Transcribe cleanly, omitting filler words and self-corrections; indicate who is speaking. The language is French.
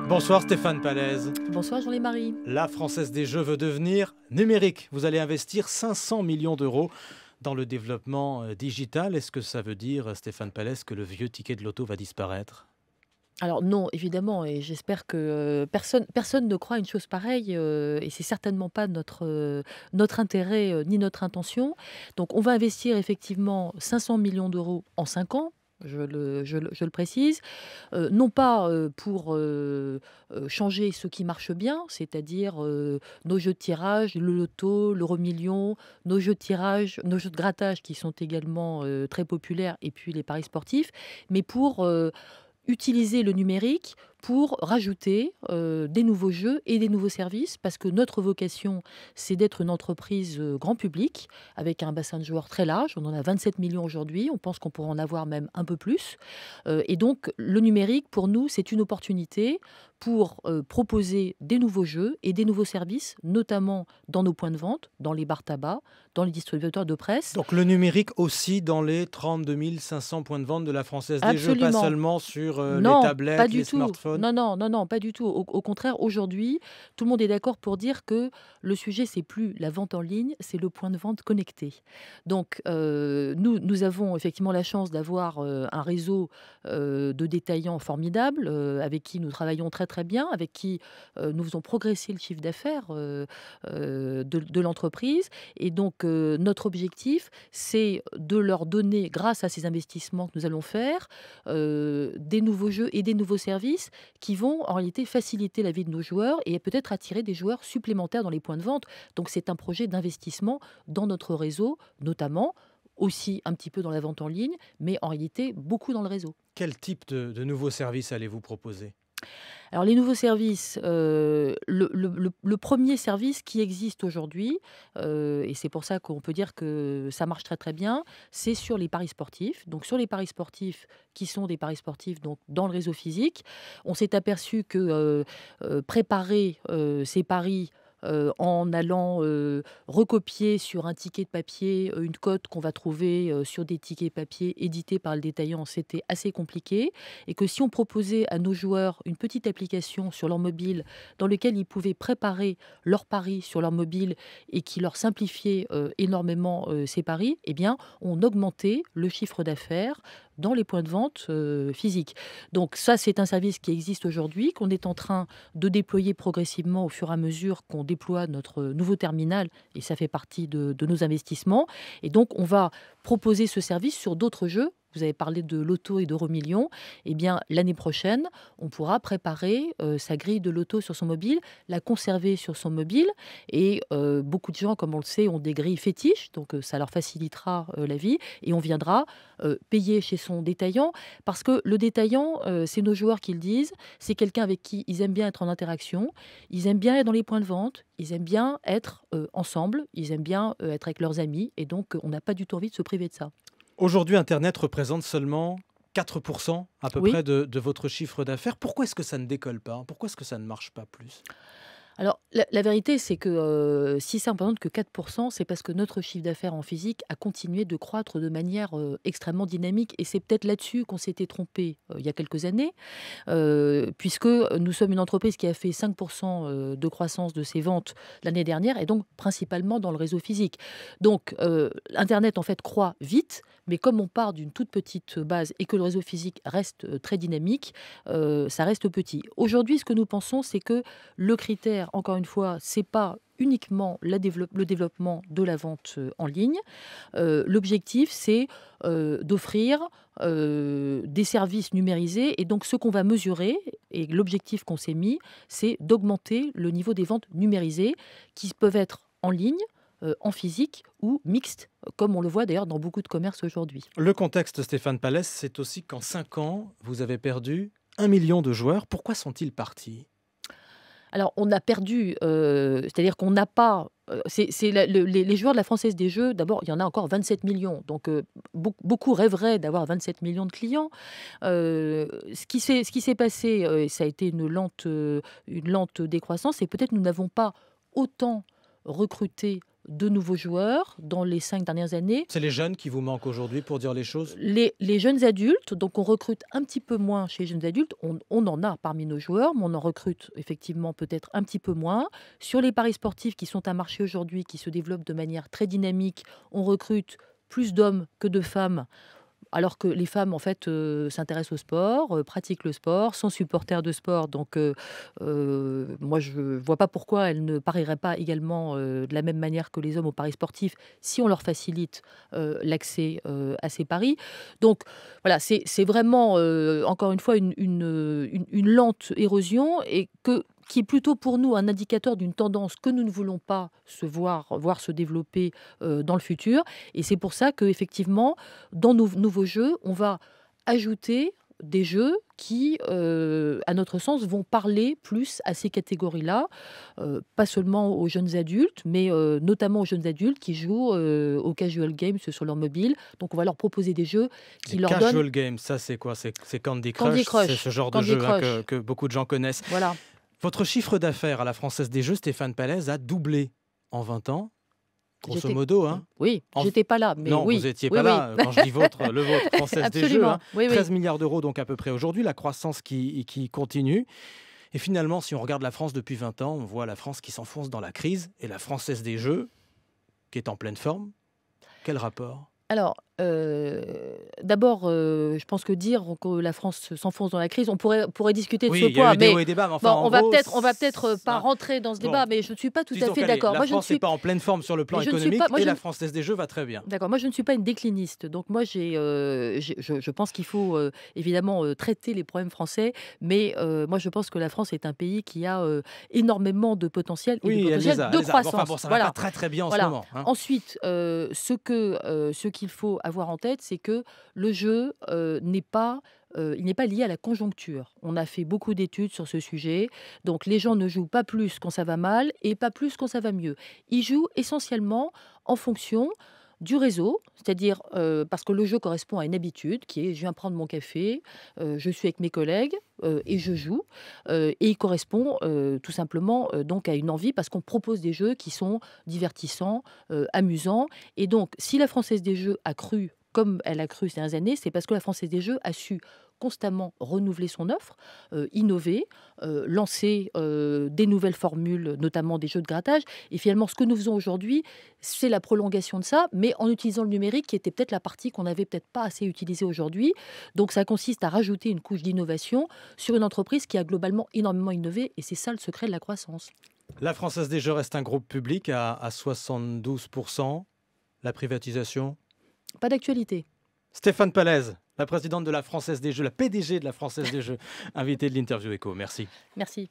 Speaker 1: Bonsoir Stéphane Palaise.
Speaker 2: Bonsoir Jean-Marie.
Speaker 1: La Française des Jeux veut devenir numérique. Vous allez investir 500 millions d'euros dans le développement digital. Est-ce que ça veut dire, Stéphane Palaise, que le vieux ticket de loto va disparaître ?
Speaker 2: Alors non, évidemment, et j'espère que personne ne croit une chose pareille, et c'est certainement pas notre intérêt ni notre intention. Donc on va investir effectivement 500 millions d'euros en 5 ans. Je le précise, non pas pour changer ce qui marche bien, c'est-à-dire nos jeux de tirage, le loto, l'euro-million, nos jeux de tirage, nos jeux de grattage qui sont également très populaires, et puis les paris sportifs, mais pour utiliser le numérique pour rajouter des nouveaux jeux et des nouveaux services, parce que notre vocation, c'est d'être une entreprise grand public, avec un bassin de joueurs très large. On en a 27 millions aujourd'hui, on pense qu'on pourra en avoir même un peu plus. Et donc, le numérique, pour nous, c'est une opportunité pour proposer des nouveaux jeux et des nouveaux services, notamment dans nos points de vente, dans les bars tabac, dans les distributeurs de presse.
Speaker 1: Donc le numérique aussi dans les 32 500 points de vente de la Française des Jeux, pas seulement sur les tablettes, les smartphones.
Speaker 2: Non, pas du tout. Au contraire, aujourd'hui, tout le monde est d'accord pour dire que le sujet, c'est plus la vente en ligne, c'est le point de vente connecté. Donc, nous avons effectivement la chance d'avoir un réseau de détaillants formidables, avec qui nous travaillons très très bien, avec qui nous faisons progresser le chiffre d'affaires de l'entreprise. Et donc, notre objectif, c'est de leur donner, grâce à ces investissements que nous allons faire, des nouveaux jeux et des nouveaux services qui vont en réalité faciliter la vie de nos joueurs et peut-être attirer des joueurs supplémentaires dans les points de vente. Donc c'est un projet d'investissement dans notre réseau, notamment aussi un petit peu dans la vente en ligne, mais en réalité beaucoup dans le réseau.
Speaker 1: Quel type de nouveaux services allez-vous proposer ?
Speaker 2: Alors les nouveaux services, le premier service qui existe aujourd'hui, et c'est pour ça qu'on peut dire que ça marche très très bien, c'est sur les paris sportifs. Donc sur les paris sportifs qui sont des paris sportifs donc dans le réseau physique, on s'est aperçu que préparer ces paris en allant recopier sur un ticket de papier une cote qu'on va trouver sur des tickets papier édités par le détaillant, c'était assez compliqué. Et que si on proposait à nos joueurs une petite application sur leur mobile dans laquelle ils pouvaient préparer leurs paris sur leur mobile et qui leur simplifiait énormément ces paris, eh bien, on augmentait le chiffre d'affaires dans les points de vente physiques. Donc ça, c'est un service qui existe aujourd'hui, qu'on est en train de déployer progressivement au fur et à mesure qu'on déploie notre nouveau terminal, et ça fait partie de nos investissements. Et donc, on va proposer ce service sur d'autres jeux. Vous avez parlé de loto et d'euro-million. Eh bien, l'année prochaine, on pourra préparer sa grille de loto sur son mobile, la conserver sur son mobile. Et beaucoup de gens, comme on le sait, ont des grilles fétiches. Donc, ça leur facilitera la vie. Et on viendra payer chez son détaillant. Parce que le détaillant, c'est nos joueurs qui le disent. C'est quelqu'un avec qui ils aiment bien être en interaction. Ils aiment bien être dans les points de vente. Ils aiment bien être ensemble. Ils aiment bien être avec leurs amis. Et donc, on n'a pas du tout envie de se priver de ça.
Speaker 1: Aujourd'hui, Internet représente seulement 4% à peu
Speaker 2: Oui.
Speaker 1: près de votre chiffre d'affaires. Pourquoi est-ce que ça ne décolle pas ? Pourquoi est-ce que ça ne marche pas plus ?
Speaker 2: Alors, la vérité, c'est que si ça ne représente que 4%, c'est parce que notre chiffre d'affaires en physique a continué de croître de manière extrêmement dynamique. Et c'est peut-être là-dessus qu'on s'était trompé il y a quelques années, puisque nous sommes une entreprise qui a fait 5% de croissance de ses ventes l'année dernière, et donc principalement dans le réseau physique. Donc, Internet, en fait, croît vite, mais comme on part d'une toute petite base et que le réseau physique reste très dynamique, ça reste petit. Aujourd'hui, ce que nous pensons, c'est que le critère, encore une fois, c'est pas uniquement le développement de la vente en ligne. L'objectif, c'est d'offrir des services numérisés. Et donc, ce qu'on va mesurer, et l'objectif qu'on s'est mis, c'est d'augmenter le niveau des ventes numérisées qui peuvent être en ligne, en physique ou mixte, comme on le voit d'ailleurs dans beaucoup de commerces aujourd'hui.
Speaker 1: Le contexte, Stéphane Palaise, c'est aussi qu'en 5 ans, vous avez perdu 1 million de joueurs. Pourquoi sont-ils partis ?
Speaker 2: Alors, on a perdu, c'est-à-dire qu'on n'a pas... les joueurs de la Française des Jeux, d'abord, il y en a encore 27 millions. Donc, beaucoup rêveraient d'avoir 27 millions de clients. Ce qui s'est passé, et ça a été une lente décroissance, c'est peut-être nous n'avons pas autant recruté de nouveaux joueurs dans les 5 dernières années.
Speaker 1: C'est les jeunes qui vous manquent aujourd'hui pour dire les choses?
Speaker 2: Les jeunes adultes, donc on recrute un petit peu moins chez les jeunes adultes, on en a parmi nos joueurs, mais on en recrute effectivement peut-être un petit peu moins. Sur les paris sportifs qui sont un marché aujourd'hui qui se développe de manière très dynamique, on recrute plus d'hommes que de femmes. Alors que les femmes, en fait, s'intéressent au sport, pratiquent le sport, sont supporters de sport. Donc, moi, je ne vois pas pourquoi elles ne parieraient pas également de la même manière que les hommes aux paris sportifs si on leur facilite l'accès à ces paris. Donc, voilà, c'est vraiment, encore une fois, une lente érosion et qui est plutôt pour nous un indicateur d'une tendance que nous ne voulons pas voir se développer dans le futur. Et c'est pour ça qu'effectivement, dans nos nouveaux jeux, on va ajouter des jeux qui, à notre sens, vont parler plus à ces catégories-là, pas seulement aux jeunes adultes, mais notamment aux jeunes adultes qui jouent aux casual games sur leur mobile. Donc on va leur proposer des jeux qui leur donnent...
Speaker 1: Casual games, ça c'est quoi? C'est Candy Crush, c'est ce genre de jeu que beaucoup de gens connaissent.
Speaker 2: Voilà.
Speaker 1: Votre chiffre d'affaires à la Française des Jeux, Stéphane Pallez, a doublé en 20 ans, grosso modo. Hein.
Speaker 2: Oui, j'étais pas là. Mais
Speaker 1: non,
Speaker 2: oui.
Speaker 1: vous n'étiez pas là. Quand je dis le vôtre, Française des Jeux. Hein.
Speaker 2: Oui,
Speaker 1: 13 milliards d'euros donc à peu près aujourd'hui, la croissance qui continue. Et finalement, si on regarde la France depuis 20 ans, on voit la France qui s'enfonce dans la crise et la Française des Jeux qui est en pleine forme. Quel rapport ?
Speaker 2: Alors, d'abord, je pense que dire que la France s'enfonce dans la crise, on pourrait discuter de ce point.
Speaker 1: Oui, il y a eu des hauts et des bas, mais enfin,
Speaker 2: on va peut-être pas rentrer dans ce débat, mais je ne suis pas tout à fait d'accord.
Speaker 1: La France n'est pas en pleine forme sur le plan économique et la Française des Jeux va très bien.
Speaker 2: D'accord, moi je ne suis pas une décliniste, donc moi je pense qu'il faut évidemment traiter les problèmes français, mais moi je pense que la France est un pays qui a énormément de potentiel et de potentiel de croissance.
Speaker 1: Enfin, ça va pas très très bien en ce moment. Hein.
Speaker 2: Ensuite, ce qu'il faut avoir en tête, c'est que le jeu n'est pas lié à la conjoncture. On a fait beaucoup d'études sur ce sujet. Donc, les gens ne jouent pas plus quand ça va mal et pas plus quand ça va mieux. Ils jouent essentiellement en fonction du réseau, c'est-à-dire parce que le jeu correspond à une habitude qui est je viens prendre mon café, je suis avec mes collègues et je joue. Et il correspond tout simplement donc à une envie parce qu'on propose des jeux qui sont divertissants, amusants. Et donc, si la Française des Jeux a cru comme elle a cru ces dernières années, c'est parce que la Française des Jeux a su constamment renouveler son offre, innover, lancer des nouvelles formules, notamment des jeux de grattage. Et finalement, ce que nous faisons aujourd'hui, c'est la prolongation de ça, mais en utilisant le numérique, qui était peut-être la partie qu'on n'avait peut-être pas assez utilisée aujourd'hui. Donc ça consiste à rajouter une couche d'innovation sur une entreprise qui a globalement énormément innové, et c'est ça le secret de la croissance.
Speaker 1: La Française des Jeux reste un groupe public à 72%. La privatisation ?
Speaker 2: Pas d'actualité.
Speaker 1: Stéphane Pallez, la présidente de la Française des Jeux, la PDG de la Française des Jeux, invitée de l'Interview Éco. Merci.
Speaker 2: Merci.